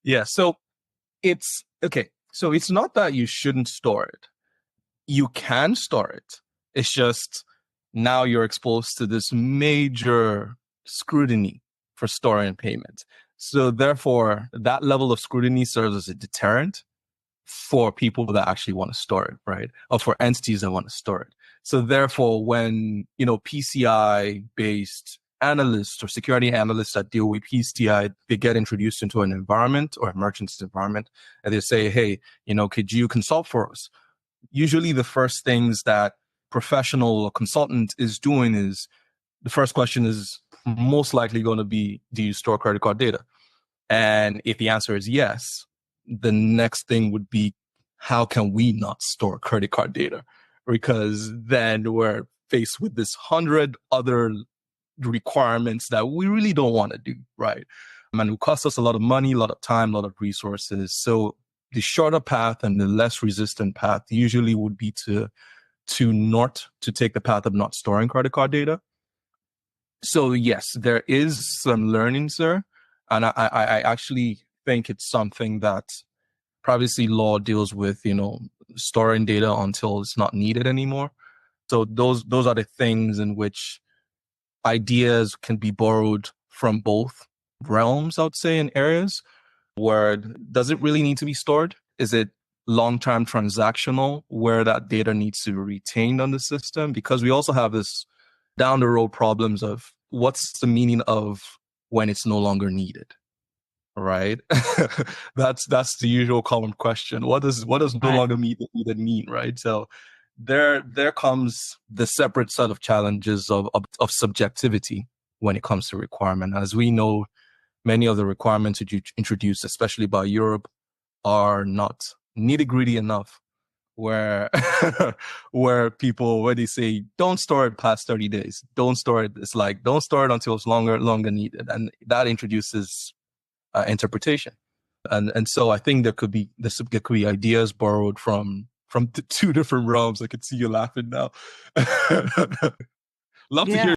Yeah. So it's okay. So it's not that you shouldn't store it. You can store it. It's just now you're exposed to this major scrutiny for storing payment. So therefore, that level of scrutiny serves as a deterrent for people that actually want to store it, right? Or for entities that want to store it. So therefore, when, PCI based analysts or security analysts that deal with PCI, they get introduced into an environment or a merchant's environment, and they say, hey, could you consult for us? Usually the first things that professional or consultant is doing is, the first question is most likely going to be, do you store credit card data? And if the answer is yes, the next thing would be, how can we not store credit card data? Because then we're faced with this 100 other requirements that we really don't want to do, right? And it will cost us a lot of money, a lot of time, a lot of resources. So the shorter path and the less resistant path usually would be to take the path of not storing credit card data. So yes, there is some learnings there. And I actually think it's something that privacy law deals with, storing data until it's not needed anymore. So those are the things in which ideas can be borrowed from both realms, I would say, in areas where does it really need to be stored? Is it long-term transactional where that data needs to be retained on the system? Because we also have this down the road problems of what's the meaning of when it's no longer needed, right? That's the usual common question. What does no longer needed mean, right? So there comes the separate set of challenges of subjectivity when it comes to requirement. As we know, many of the requirements that you introduced, especially by Europe, are not nitty-gritty enough where where they say don't store it past 30 days, don't store it, it's like don't store it until it's longer needed, and that introduces interpretation. And so I think there could be ideas borrowed from two different realms. I could see you laughing now. Love to hear